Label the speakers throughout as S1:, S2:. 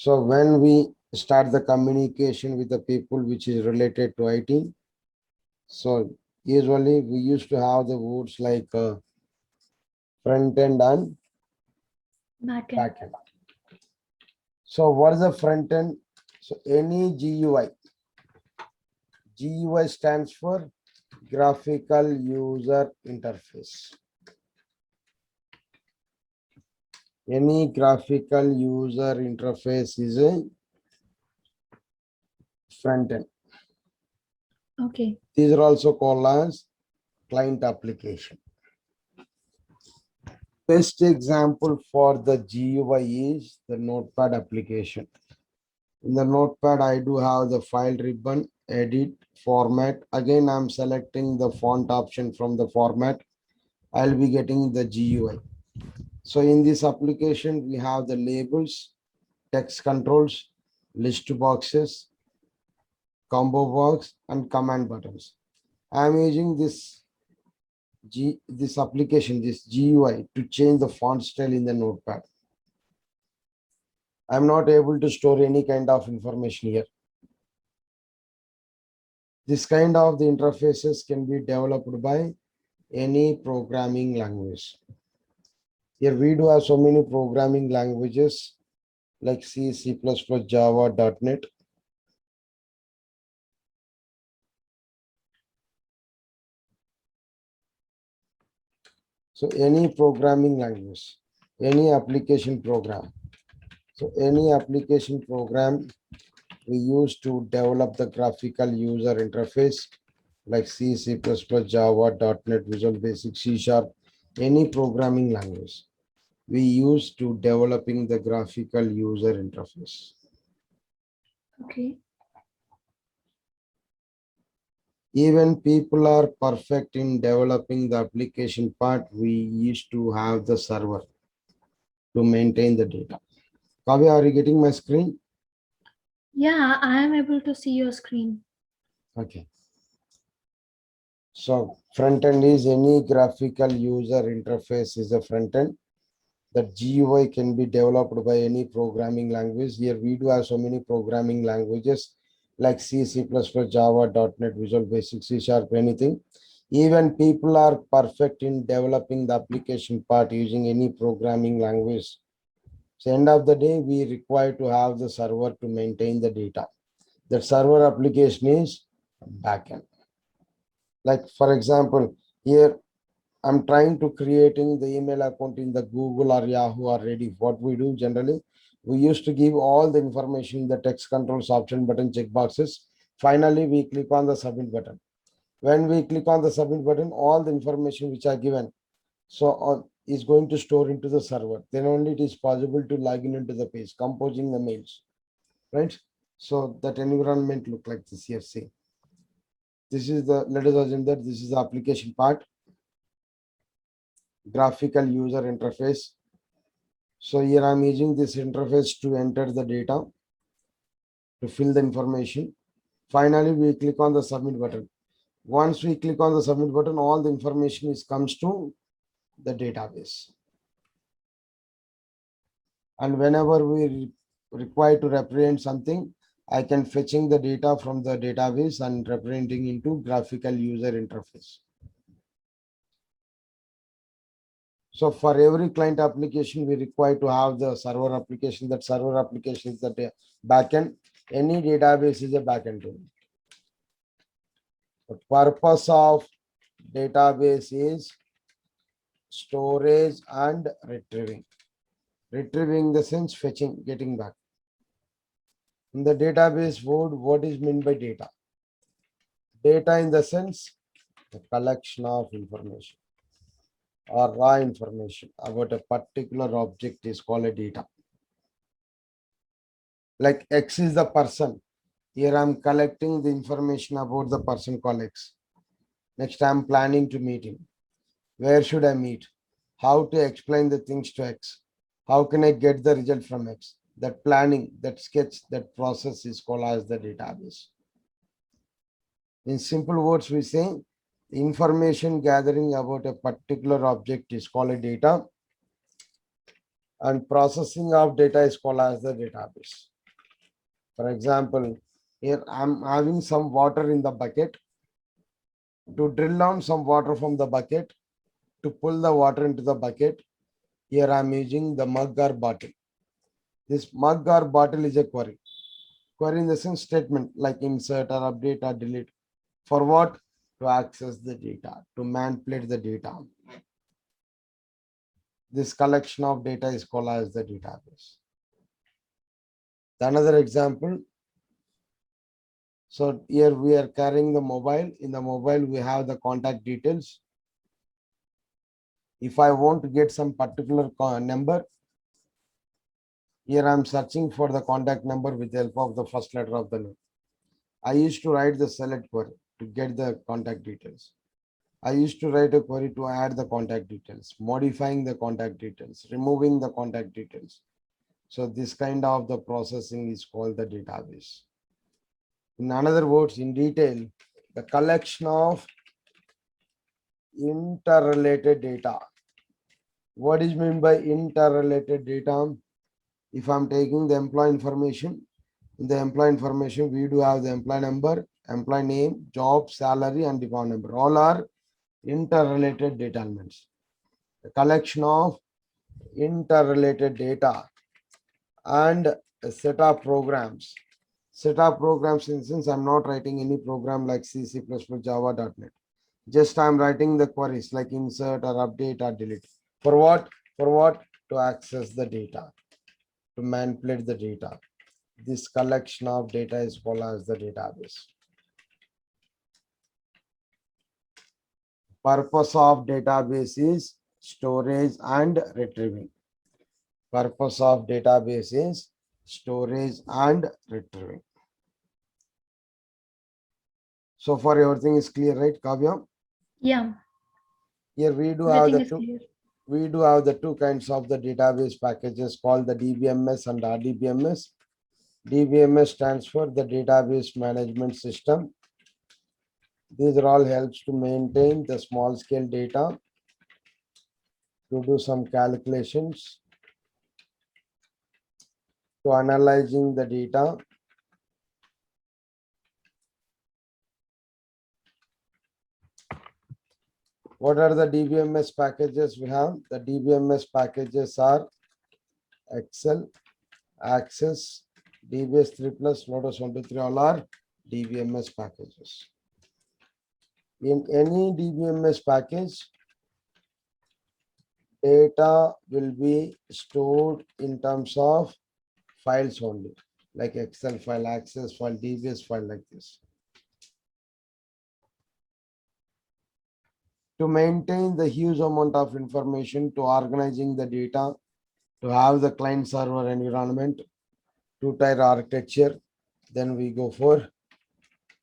S1: So when we start the communication with the people which is related to IT, so usually we used to have the words like front end and
S2: Backend.
S1: back end. So what is the front end? So any GUI. GUI stands for graphical user interface. Any graphical user interface is a front end.
S2: Okay.
S1: These are also called as client application. Best example for the GUI is the Notepad application. In the Notepad, I do have the file ribbon, edit, format. Again, I'm selecting the font option from the format. I'll be getting the GUI. So in this application, we have the labels, text controls, list boxes, combo box, and command buttons. I'm using this application, this GUI, to change the font style in the Notepad. I'm not able to store any kind of information here. This kind of the interfaces can be developed by any programming language. Here we do have so many programming languages like C, C++, Java, .NET. So any programming language, any application program. So any application program we use to develop the graphical user interface like C, C++, Java, .NET, Visual Basic, C Sharp, any programming language we use to developing the graphical user interface.
S2: Okay.
S1: Even people are perfect in developing the application part, we used to have the server to maintain the data. Kavya, are you getting my screen?
S2: Yeah, I am able to see your screen.
S1: Okay. So front end is any graphical user interface is a front end. That GUI can be developed by any programming language. Here we do have so many programming languages like C, C++, Java, .NET, Visual Basic, C Sharp, anything. Even people are perfect in developing the application part using any programming language. So end of the day, we require to have the server to maintain the data. The server application is backend. Like for example, here I'm trying to creating the email account in the Google or Yahoo or Ready. What we do generally, we used to give all the information in the text controls option button checkboxes. Finally, we click on the submit button. When we click on the submit button, all the information which are given, so is going to store into the server. Then only it is possible to log in into the page, composing the mails, right? So that environment look like this here. See, this is the, let us assume that this is the application part. Graphical user interface. So here I'm using this interface to enter the data, to fill the information. Finally, we click on the submit button. Once we click on the submit button, all the information is comes to the database. And whenever we require to represent something, I can fetching the data from the database and representing into graphical user interface. So for every client application, we require to have the server application. That server application is the backend. Any database is a backend tool. The purpose of database is storage and retrieving. Retrieving the sense fetching, getting back. In the database word, what is meant by data? Data in the sense, the collection of information or raw information about a particular object is called a data. Like X is the person. Here I'm collecting the information about the person called X. Next, I'm planning to meet him. Where should I meet? How to explain the things to X? How can I get the result from X? That planning, that sketch, that process is called as the database. In simple words, we say information gathering about a particular object is called a data, and processing of data is called as the database. For example, here I'm having some water in the bucket. To drill down some water from the bucket, to pull the water into the bucket, here I'm using the mug or bottle. This mug or bottle is a query. Query in the sense statement like insert or update or delete. For what? To access the data, to manipulate the data. This collection of data is called as the database. Another example. So here we are carrying the mobile. In the mobile, we have the contact details. If I want to get some particular number, here I'm searching for the contact number with the help of the first letter of the name. I used to write the select query to get the contact details. I used to write a query to add the contact details, modifying the contact details, removing the contact details. So this kind of the processing is called the database. In other words, in detail, the collection of interrelated data. What is meant by interrelated data? If I'm taking the employee information, in the employee information, we do have the employee number, employee name, job, salary, and department number. All are interrelated data elements. The collection of interrelated data and a set of programs. Set of programs, since I'm not writing any program like C, C++, Java.NET. Just I'm writing the queries like insert or update or delete. For what? For what? To access the data, to manipulate the data. This collection of data is called as the database. Purpose of database is storage and retrieving. Purpose of database is storage and retrieving. So far everything is clear, right, Kavya?
S2: Yeah,
S1: Here we do have
S2: everything
S1: the
S2: is
S1: two.
S2: clear.
S1: We do have the two kinds of the database packages called the DBMS and RDBMS. DBMS stands for the database management system. These are all helps to maintain the small scale data, to do some calculations, to analyzing the data. What are the DBMS packages we have? The DBMS packages are Excel, Access, DBS 3 plus, Lotus 123, all are DBMS packages. In any DBMS package, data will be stored in terms of files only, like Excel file, Access file, DBS file, like this. To maintain the huge amount of information, to organizing the data, to have the client server environment, two-tier architecture, then we go for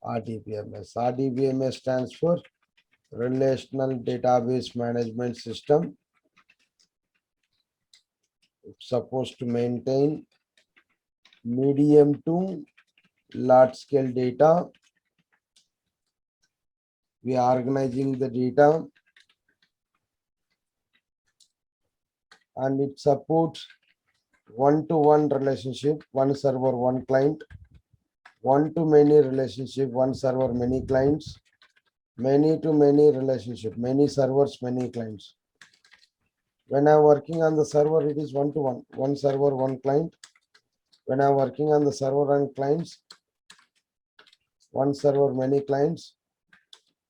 S1: RDBMS. RDBMS stands for Relational Database Management System. It's supposed to maintain medium to large scale data. We are organizing the data and it supports one-to-one relationship, one server, one client, one-to-many relationship, one server, many clients, many-to-many relationship, many servers, many clients. When I'm working on the server, it is one-to-one, one server, one client. When I'm working on the server and clients, one server, many clients,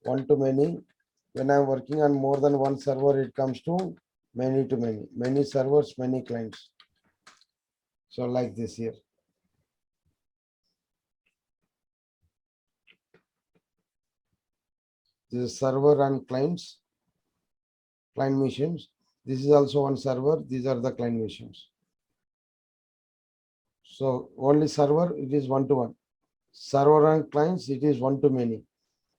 S1: one-to-many. When I'm working on more than one server, it comes to many-to-many, many servers, many clients. So like this here. This is server and clients, client machines. This is also one server. These are the client machines. So only server, it is one-to-one. Server and clients, it is one-to-many.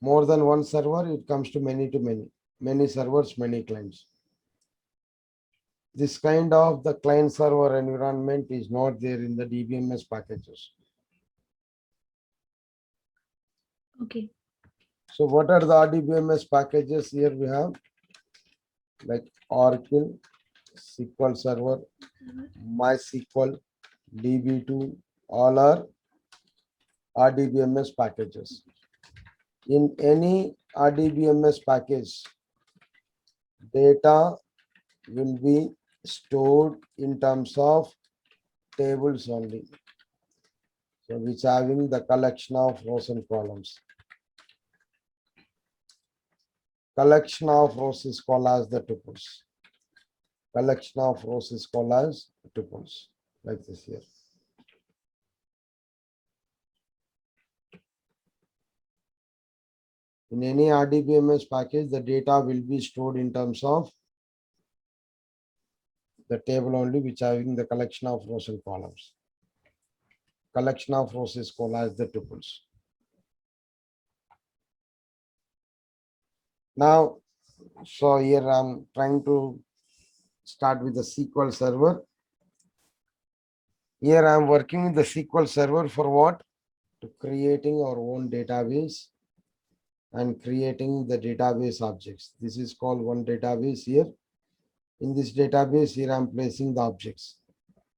S1: More than one server, it comes to many-to-many. Many servers, many clients. This kind of the client server environment is not there in the DBMS packages.
S2: Okay.
S1: So what are the RDBMS packages? Here we have like Oracle, SQL Server, MySQL, DB2, all are RDBMS packages. In any RDBMS package, data will be stored in terms of tables only. So which having the collection of rows and columns. Collection of rows is called as the tuples. Collection of rows is called as tuples, like this here. In any RDBMS package, the data will be stored in terms of the table only, which having the collection of rows and columns. Collection of rows is called as the tuples. Now, so here I'm trying to start with the SQL Server. Here I'm working with the SQL Server for what? To creating our own database and creating the database objects. This is called one database here. In this database, here I'm placing the objects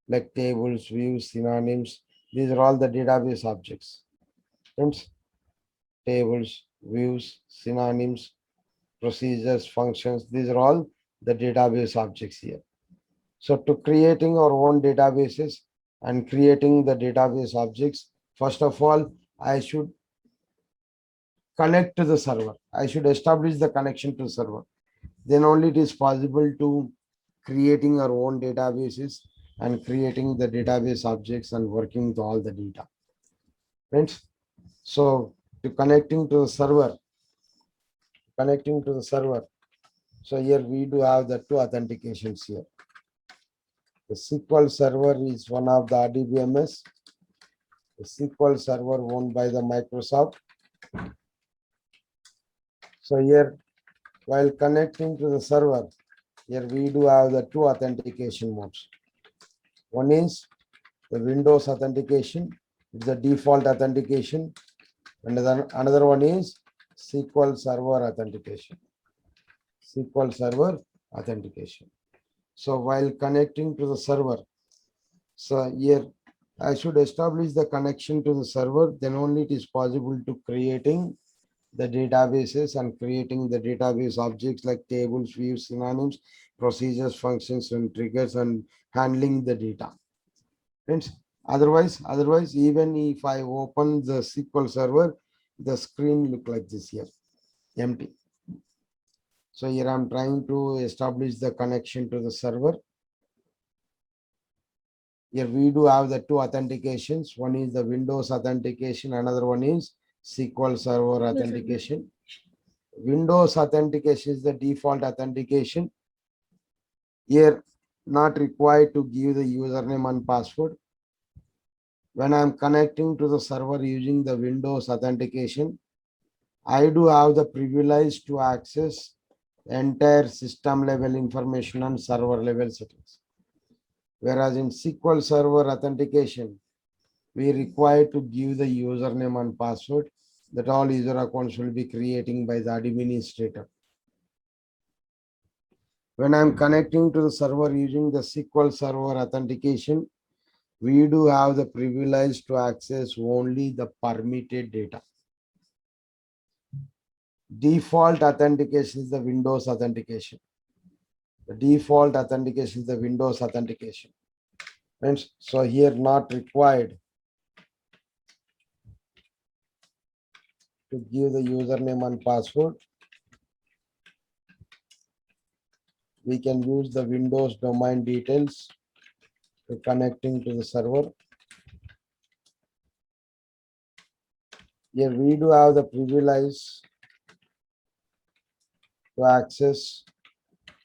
S1: like tables, views, synonyms. These are all the database objects. Friends, tables, views, synonyms, procedures, functions. These are all the database objects here. So to creating our own databases and creating the database objects, first of all, I should connect to the server. I should establish the connection to server. Then only it is possible to creating our own databases and creating the database objects and working with all the data. Friends, so to connecting to the server, so here we do have the two authentications here. The SQL Server is one of the RDBMS. The SQL Server owned by the Microsoft. So here, while connecting to the server, here we do have the two authentication modes. One is the Windows authentication, it's the default authentication, and then another one is SQL Server authentication. SQL Server authentication. So while connecting to the server, so here I should establish the connection to the server, then only it is possible to creating the databases and creating the database objects like tables, views, synonyms, procedures, functions, and triggers, and handling the data. Friends, otherwise, even if I open the SQL Server, the screen look like this here, empty. So here I'm trying to establish the connection to the server. Here we do have the two authentications. One is the Windows authentication, another one is SQL Server authentication. Windows authentication is the default authentication. Here, not required to give the username and password. When I'm connecting to the server using the Windows authentication, I do have the privilege to access entire system level information and server level settings. Whereas in SQL Server authentication, we require to give the username and password that all user accounts will be creating by the administrator. When I'm connecting to the server using the SQL Server authentication, we do have the privilege to access only the permitted data. Default authentication is the Windows authentication. The default authentication is the Windows authentication. Friends, so here not required to give the username and password. We can use the Windows domain details to connecting to the server. Here we do have the privilege to access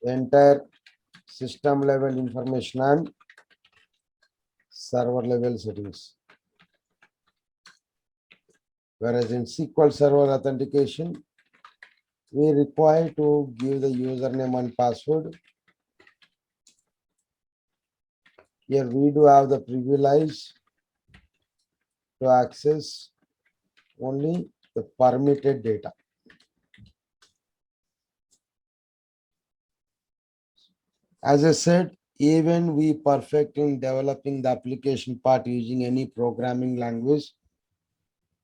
S1: the entire system level information and server level settings. Whereas in SQL Server authentication, we require to give the username and password. Here we do have the privilege to access only the permitted data. As I said, even we perfect in developing the application part using any programming language,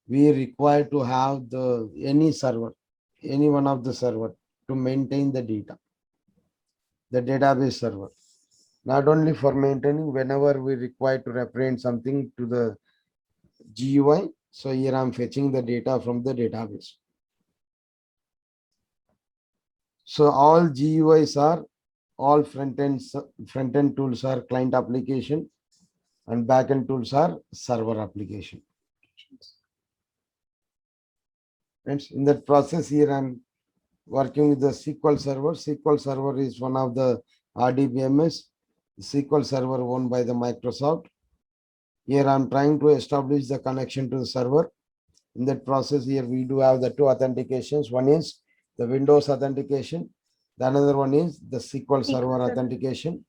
S1: we require to have any server, any one of the server to maintain the data, the database server. Not only for maintaining, whenever we require to represent something to the GUI. So here I'm fetching the data from the database. So all GUIs are all front-end tools are client application and back-end tools are server application. And in that process here I'm working with the SQL Server. SQL Server is one of the RDBMS, SQL Server owned by the Microsoft. Here I'm trying to establish the connection to the server. In that process here we do have the two authentications. One is the Windows authentication. The another one is the SQL Server authentication.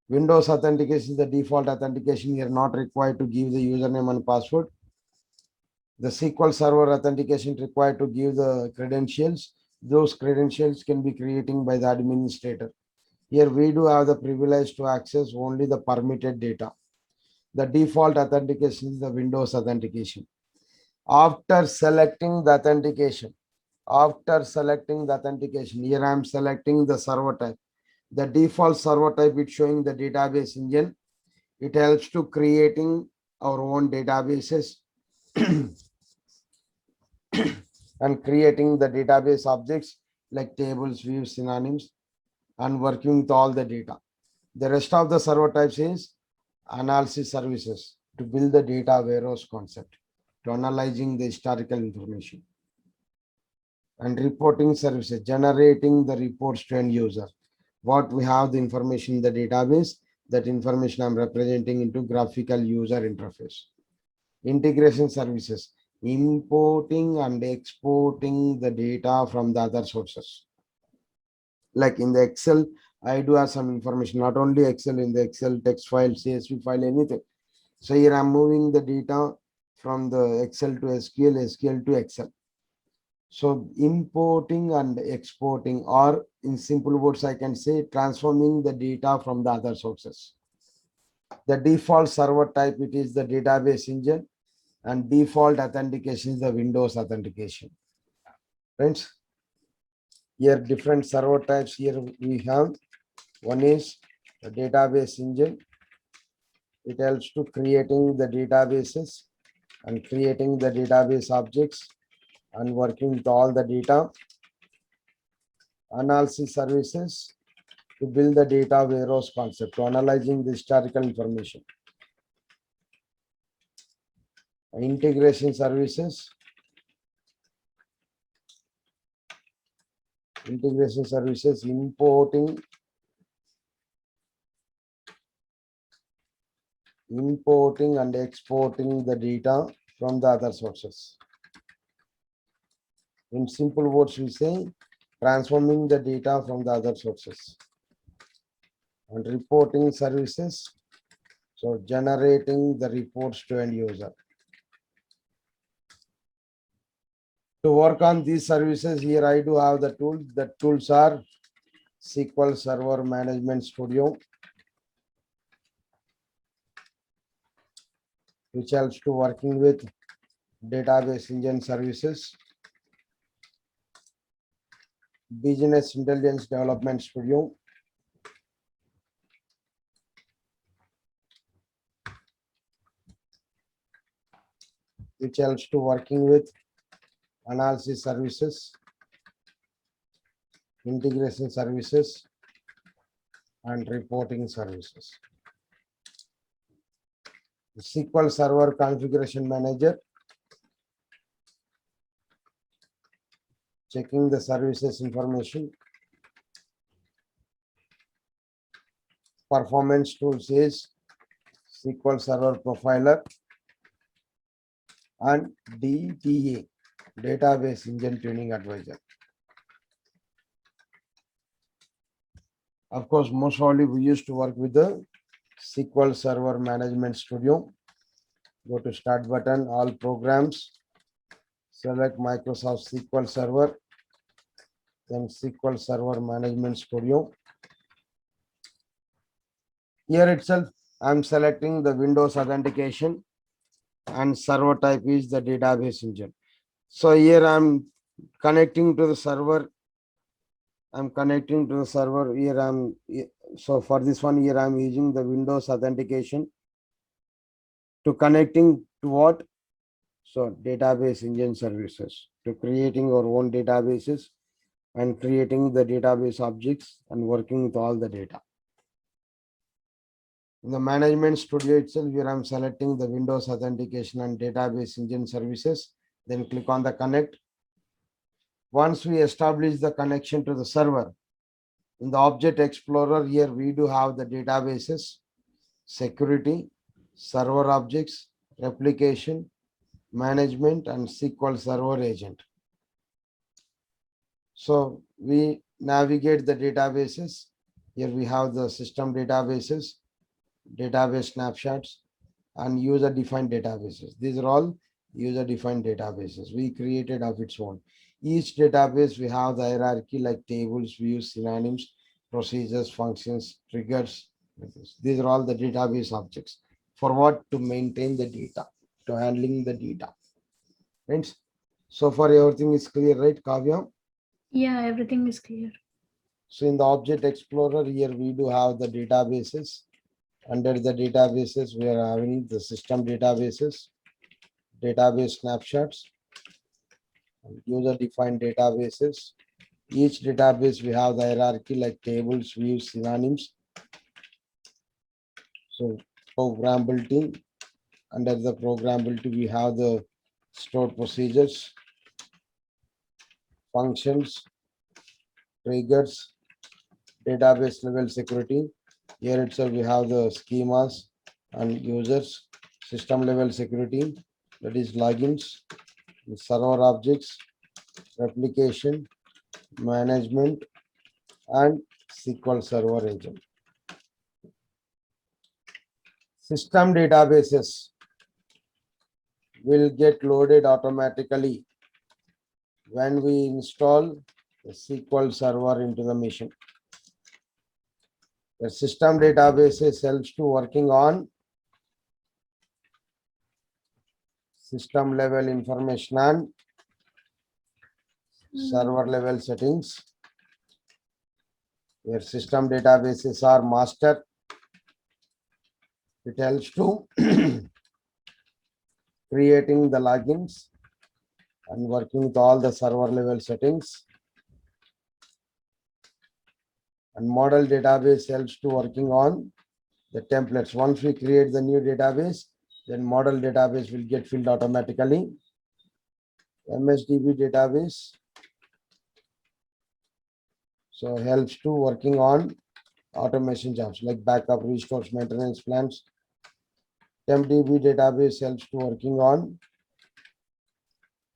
S1: Windows authentication is the default authentication. You are not required to give the username and password. The SQL Server authentication required to give the credentials. Those credentials can be created by the administrator. Here we do have the privilege to access only the permitted data. The default authentication is the Windows authentication. After selecting the authentication, here I am selecting the server type. The default server type is showing the database engine. It helps to creating our own databases and creating the database objects like tables, views, synonyms, and working with all the data. The rest of the server types is analysis services to build the data warehouse concept, to analyzing the historical information, and reporting services, generating the reports to end user. What we have the information in the database, that information I'm representing into graphical user interface. Integration services, importing and exporting the data from the other sources. Like in the Excel, I do have some information, not only Excel, in the Excel text file, CSV file, anything. So here I'm moving the data from the Excel to SQL, SQL to Excel. So importing and exporting, or in simple words, I can say transforming the data from the other sources. The default server type, it is the database engine, and default authentication is the Windows authentication. Friends, here different server types here we have. One is the database engine. It helps to creating the databases and creating the database objects and working with all the data. Analysis services to build the data warehouse concept, to analyzing the historical information. Integration services. Integration services, importing and exporting the data from the other sources. In simple words, we say transforming the data from the other sources. And reporting services, so generating the reports to end user. To work on these services, here I do have the tools. The tools are SQL Server Management Studio, which helps to working with database engine services. Business Intelligence Development Studio, which helps to working with analysis services, integration services, and reporting services. The SQL Server Configuration Manager, checking the services information. Performance tools is SQL Server Profiler and DTA, Database Engine Tuning Advisor. Of course, most probably we used to work with the SQL Server Management Studio. Go to Start button, all programs, select Microsoft SQL Server, then SQL Server Management Studio. Here itself, I'm selecting the Windows authentication. and server type is the database engine. So here I'm connecting to the server. I'm connecting to the server here. So for this one here, I'm using the Windows authentication to connecting to what? So database engine services, to creating our own databases and creating the database objects and working with all the data. In the management studio itself, here I'm selecting the Windows authentication and database engine services, then click on the connect. Once we establish the connection to the server, in the Object Explorer here, we do have the databases, security, server objects, replication, management, and SQL Server agent. So we navigate the databases. Here we have the system databases, database snapshots, and user-defined databases. These are all user-defined databases we created of its own. Each database we have the hierarchy like tables, views, synonyms, procedures, functions, triggers. These are all the database objects. For what? To maintain the data, to handling the data. Friends, so far everything is clear, right, Kavya?
S2: Yeah, everything is clear.
S1: So in the Object Explorer here, we do have the databases. Under the databases, we are having the system databases, database snapshots, user-defined databases. Each database, we have the hierarchy like tables, views, synonyms. So programmability. Under the programmability, we have the stored procedures, functions, triggers, database level security. Here itself, we have the schemas and users, system level security, that is logins, server objects, replication, management, and SQL Server agent. System databases will get loaded automatically when we install the SQL Server into the machine. The system databases helps to working on system level information and server level settings. Where system databases are master, it helps to creating the logins and working with all the server level settings. And model database helps to working on the templates. Once we create the new database, then model database will get filled automatically. MSDB database so helps to working on automation jobs like backup, restores, maintenance plans. TempDB database helps to working on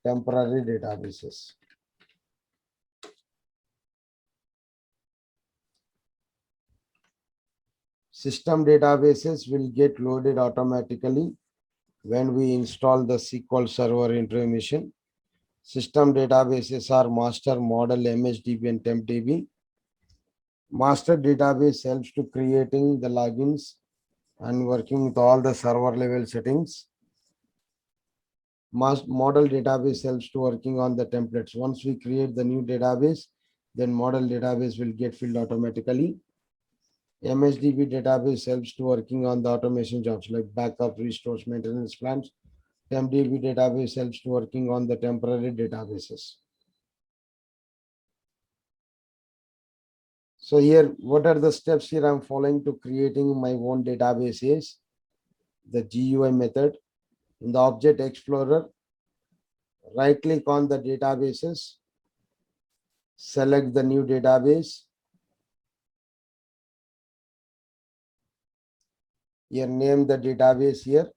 S1: temporary databases. System databases will get loaded automatically when we install the SQL Server into a machine. System databases are master, model, MSDB, and TempDB. Master database helps to creating the logins and working with all the server level settings. Model database helps to working on the templates. Once we create the new database, then model database will get filled automatically. MSDB database helps to working on the automation jobs like backup, restores, maintenance plans. TempDB database helps to working on the temporary databases. So here, what are the steps here I'm following to creating my own database is the GUI method. In the Object Explorer, right click on the databases, select the new database. Here name the database here.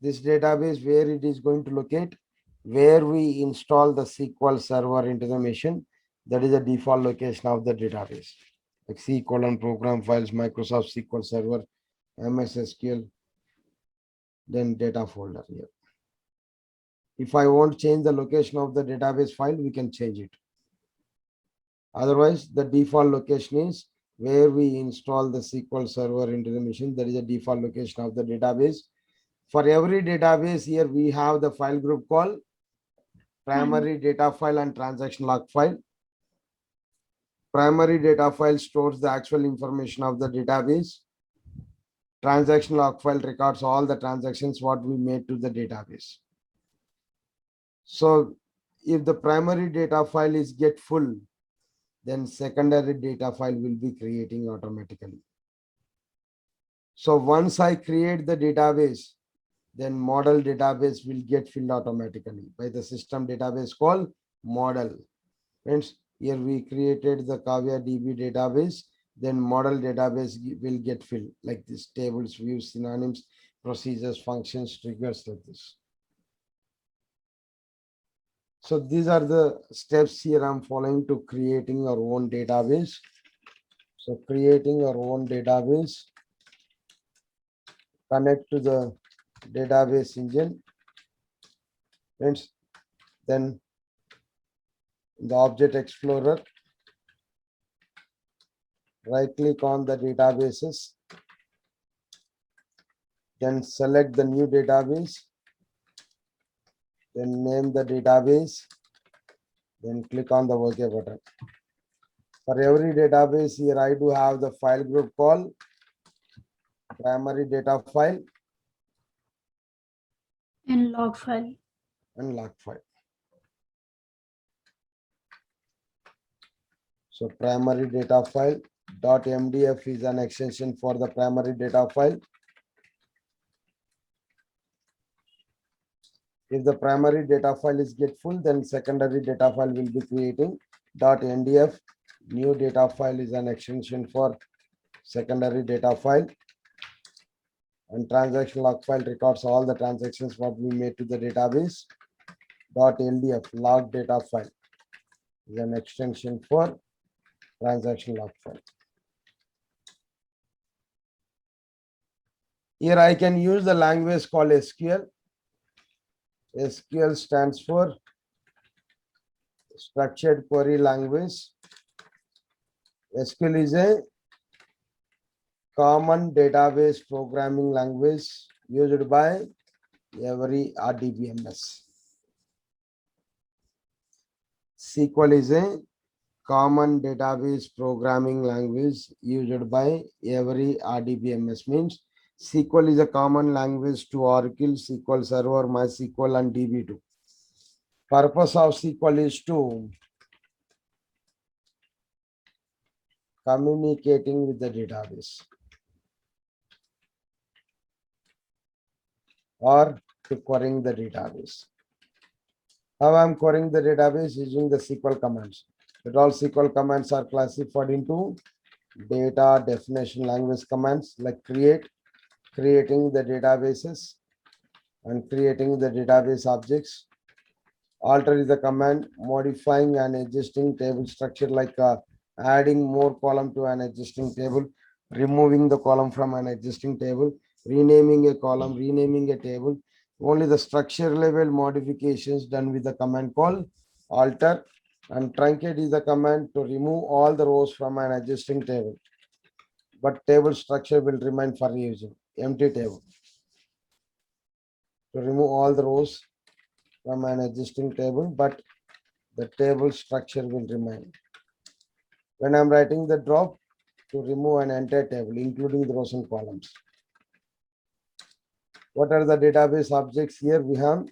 S1: This database where it is going to locate, where we install the SQL Server into the machine, that is the default location of the database. Like C: program files, Microsoft SQL Server, MS SQL, then data folder here. If I want to change the location of the database file, we can change it. Otherwise, the default location is where we install the SQL Server into the machine. That is the default location of the database. For every database here, we have the file group called primary data file and transaction log file. Primary data file stores the actual information of the database. Transaction log file records all the transactions what we made to the database. So if the primary data file is get full, then secondary data file will be creating automatically. So once I create the database, then model database will get filled automatically by the system database called model. Friends, here we created the Kavya DB database, then model database will get filled like this: tables, views, synonyms, procedures, functions, triggers, like this. So these are the steps here I'm following to creating our own database. So creating our own database, connect to the database engine. Friends, then in the Object Explorer, right click on the databases, then select the new database, then name the database, then click on the OK button. For every database here, I do have the file group called primary data file
S2: and log file.
S1: and log file. So primary data file .mdf is an extension for the primary data file. If the primary data file is get full, then secondary data file will be creating .ndf. New data file is an extension for secondary data file. And transaction log file records all the transactions what we made to the database. .ldf log data file is an extension for transaction log file. Here I can use the language called SQL. SQL stands for Structured Query Language. SQL is a common database programming language used by every RDBMS. SQL is a common database programming language used by every RDBMS. Means SQL is a common language to Oracle, SQL Server, MySQL, and DB2. Purpose of SQL is to communicating with the database or to querying the database. How I'm querying the database using the SQL commands. That all SQL commands are classified into data definition language commands like create, creating the databases, and creating the database objects. Alter is the command modifying an existing table structure like adding more column to an existing table, removing the column from an existing table, renaming a column, renaming a table. Only the structure level modifications done with the command called alter. And truncate is the command to remove all the rows from an existing table, but table structure will remain for using. Empty table to remove all the rows from an existing table, but the table structure will remain. When I'm writing the drop, to remove an entire table, including the rows and columns. What are the database objects here? We have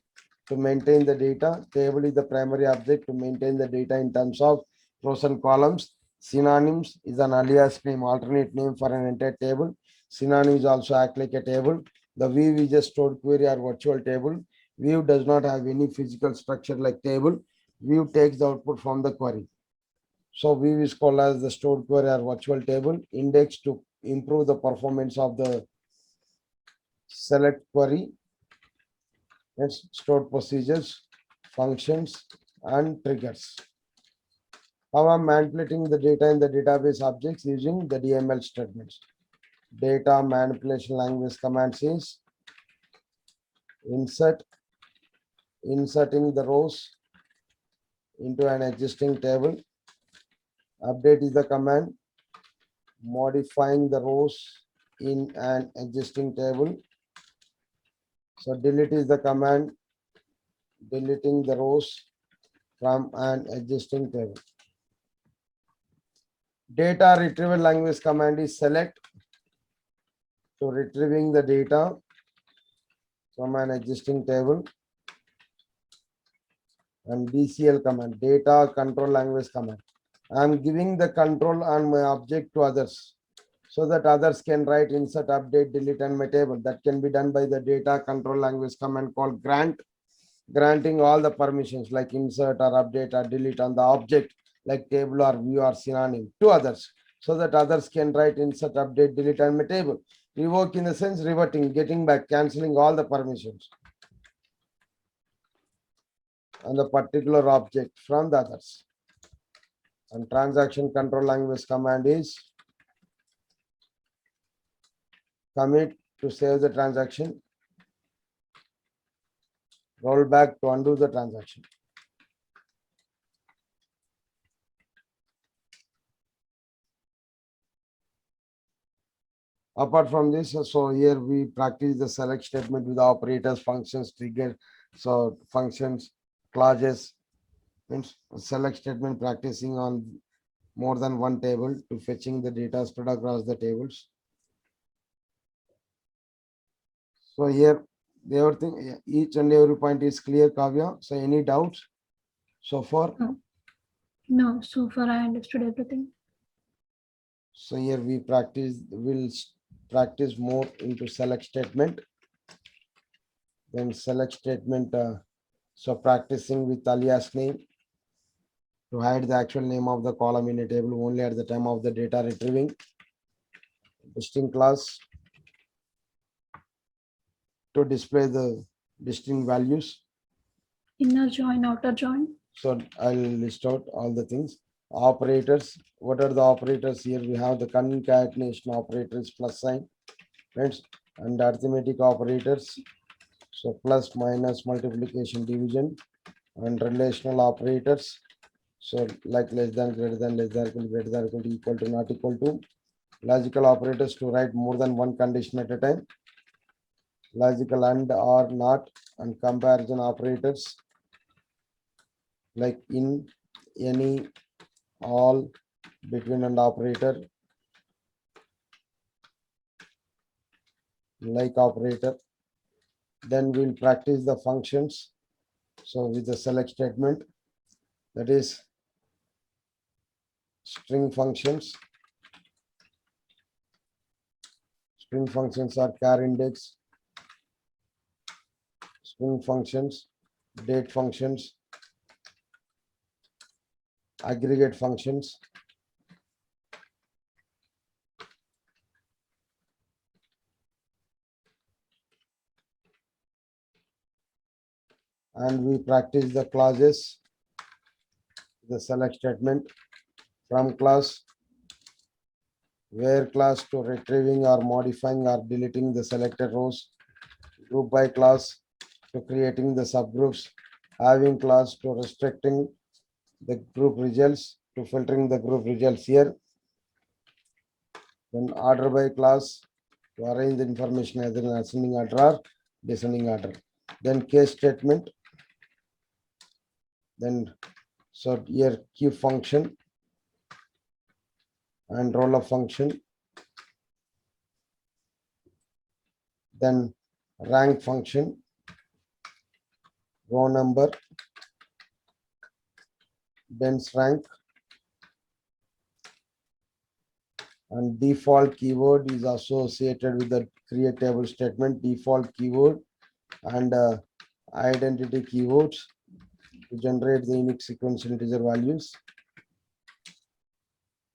S1: to maintain the data. Table is the primary object to maintain the data in terms of rows and columns. Synonyms is an alias name, alternate name for an entire table. Synonyms also act like a table. The view is a stored query or virtual table. View does not have any physical structure like table. View takes the output from the query. So view is called as the stored query or virtual table. Index to improve the performance of the select query. Next, stored procedures, functions, and triggers. How I'm manipulating the data in the database objects using the DML statements. Data manipulation language commands is insert, inserting the rows into an existing table. Update is the command modifying the rows in an existing table. So delete is the command deleting the rows from an existing table. Data retrieval language command is select. So retrieving the data from an existing table. And DCL command, data control language command. I am giving the control on my object to others so that others can write, insert, update, delete on my table. That can be done by the data control language command called grant, granting all the permissions like insert or update or delete on the object like table or view or synonym to others so that others can write, insert, update, delete on my table. Revoke in the sense reverting, getting back, cancelling all the permissions on the particular object from the others. And transaction control language command is commit to save the transaction, roll back to undo the transaction. Apart from this, so here we practice the select statement with the operators, functions, trigger, so functions, clauses, means select statement practicing on more than one table to fetching the data spread across the tables. So here, everything, each and every point is clear, Kavya. So any doubts so far?
S2: No, so far I understood everything.
S1: So here we will practice more into select statement. Then select statement, so practicing with alias name to hide the actual name of the column in a table only at the time of the data retrieving. Distinct class to display the distinct values.
S2: Inner join, outer join.
S1: So I'll list out all the things. Operators, what are the operators here? We have the concatenation operators plus sign, friends, and arithmetic operators. So plus, minus, multiplication, division, and relational operators. So like less than, greater than, less than, greater than, equal to, not equal to. Logical operators to write more than one condition at a time. Logical and or not and comparison operators like in, any, all, between and operator, like operator. Then we'll practice the functions. So with the select statement, that is string functions. String functions are char index, string functions, date functions, aggregate functions, and we practice the clauses, the select statement, from class, where class to retrieving or modifying or deleting the selected rows, group by class to creating the subgroups, having class to restricting the group results to filtering the group results here. Then order by class to arrange the information either in ascending order or descending order. Then case statement. Then so here key function and roll of function. Then rank function, row number, dense rank, and default keyword is associated with the create table statement, default keyword and identity keywords to generate the unique sequential integer values.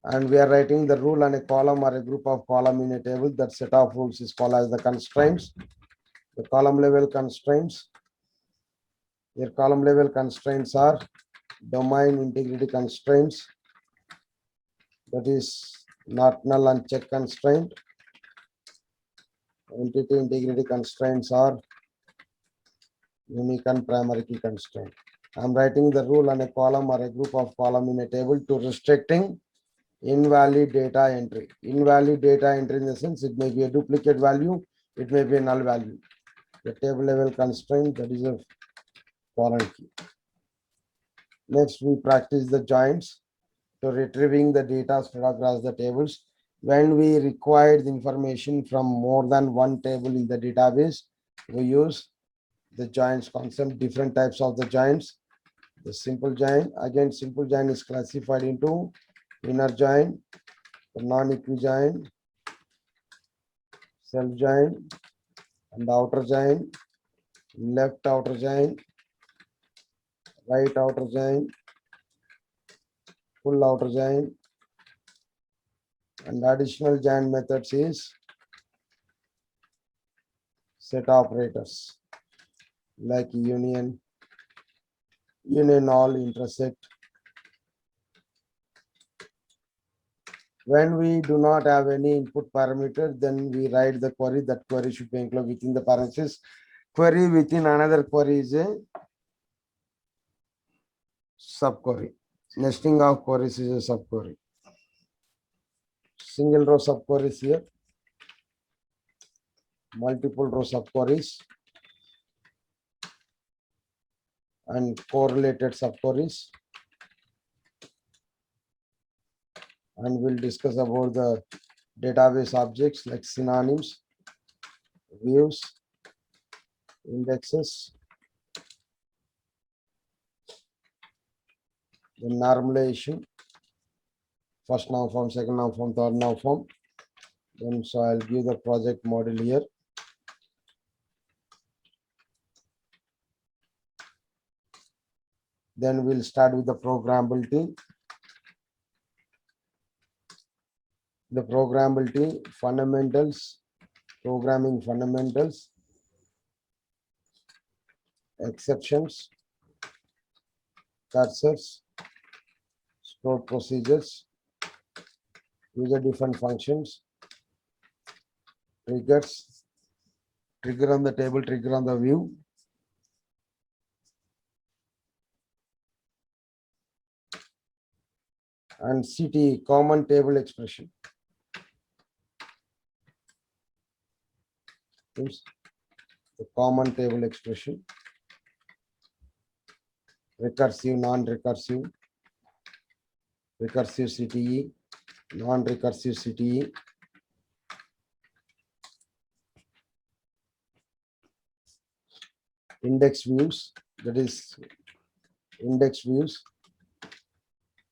S1: And we are writing the rule on a column or a group of column in a table. That set of rules is called as the constraints. The column level constraints. Your column level constraints are domain integrity constraints, that is not null and check constraint. Entity integrity constraints are unique and primary key constraint. I'm writing the rule on a column or a group of column in a table to restricting invalid data entry. Invalid data entry in the sense it may be a duplicate value, it may be a null value. The table level constraint, that is a foreign key. Next, we practice the joins. So retrieving the data spread across the tables. When we require the information from more than one table in the database, we use the joins concept, different types of the joins. The simple join, again, simple join is classified into inner join, the non-equijoin, self join, and outer join, left outer join, right outer join, full outer join, and additional join methods is set operators like union, all, intersect. When we do not have any input parameter, then we write the query. That query should be included within the parenthesis. Query within another query is a subquery. Nesting of queries is a subquery. Single row subqueries here. Multiple row subqueries. And correlated subqueries. And we'll discuss about the database objects like synonyms, views, indexes, the normalization, first noun form, second noun form, third noun form. Then so I'll give the project model here. Then we'll start with the programmability. The programmability fundamentals, programming fundamentals, exceptions, cursors, stored procedures, user defined functions, triggers, trigger on the table, trigger on the view, and CTE, common table expression. Oops. The common table expression, recursive, non-recursive, recursive CTE, non-recursive CTE, index views, that is index views,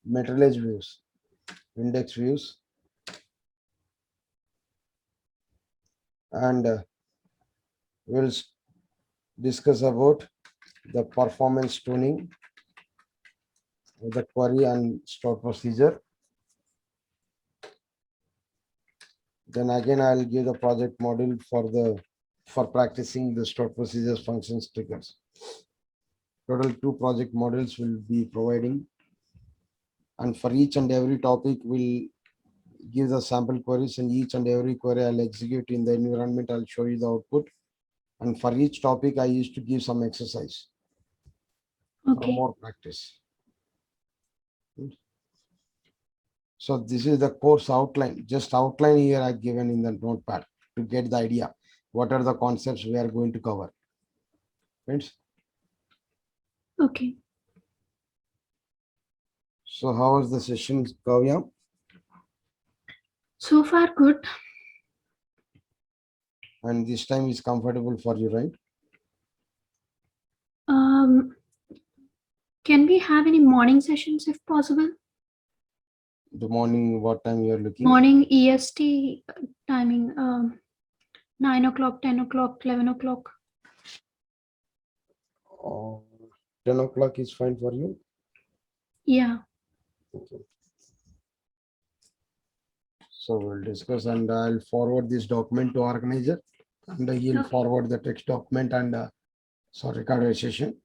S1: materialized views, index views, and we'll discuss about the performance tuning of the query and stored procedure. Then again, I'll give the project model for practicing the stored procedures, functions, triggers. Total 2 project models will be providing, and for each and every topic we'll give the sample queries, and each and every query I'll execute in the environment. I'll show you the output, and for each topic I used to give some exercise for
S2: Okay.
S1: more practice. So this is the course outline, just outline here I've given in the notepad to get the idea what are the concepts we are going to cover. Friends,
S2: Okay.
S1: so how was the session, Kavya?
S2: So far, good.
S1: And this time is comfortable for you, right?
S2: Can we have any morning sessions if possible?
S1: The morning, what time you are looking?
S2: Morning EST timing, 9 o'clock, 10 o'clock, 11 o'clock.
S1: 10 o'clock is fine for you?
S2: Yeah.
S1: Okay. So we'll discuss, and I'll forward this document to organizer, and he'll
S2: Okay.
S1: forward the text document and recorded session.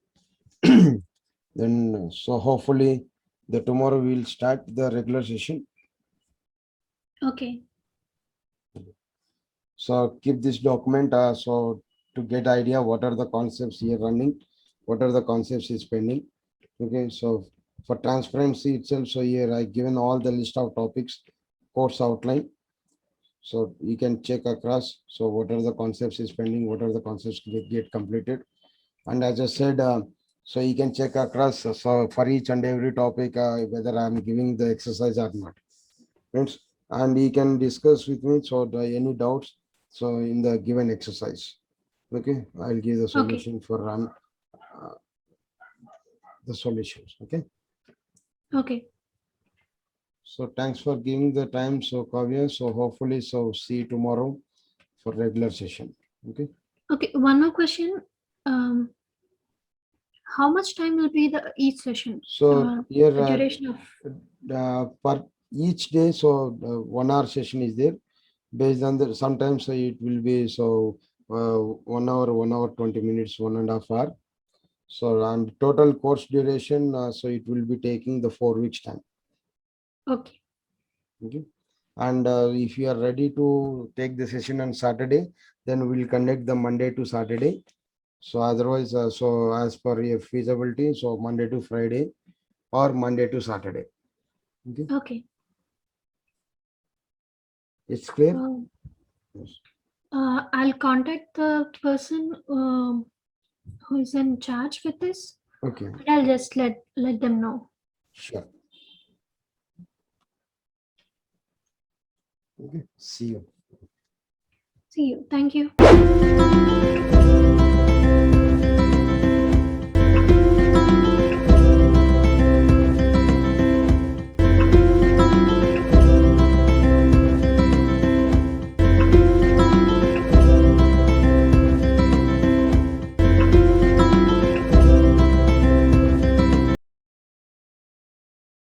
S1: Then so hopefully the tomorrow we'll start the regular session.
S2: Okay.
S1: So keep this document so to get idea what are the concepts here running, what are the concepts is pending. Okay, so for transparency itself, so here I given all the list of topics, course outline. So you can check across. So what are the concepts is pending, what are the concepts get completed. And as I said, so you can check across so for each and every topic whether I'm giving the exercise or not. Friends, and you can discuss with me so any doubts so in the given exercise. Okay, I'll give the solution for run the solutions. Okay.
S2: Okay.
S1: So thanks for giving the time. So Kavya, so hopefully, so see you tomorrow for regular session. Okay.
S2: Okay. One more question. Um, how much time will be the each session?
S1: So here
S2: The duration of
S1: per each day, so 1 hour session is there. Based on the sometimes it will be so 1 hour, 1 hour 20 minutes, 1.5 hours. So and total course duration, so it will be taking the 4 weeks time.
S2: okay.
S1: Okay. And if you are ready to take the session on Saturday, then we'll conduct the Monday to Saturday. So otherwise, so as per your feasibility, so Monday to Friday or Monday to Saturday. Okay,
S2: Okay.
S1: it's clear. Yes.
S2: I'll contact the person who is in charge with this.
S1: Okay,
S2: And I'll just let them know.
S1: sure. Okay, see you.
S2: See you. Thank you.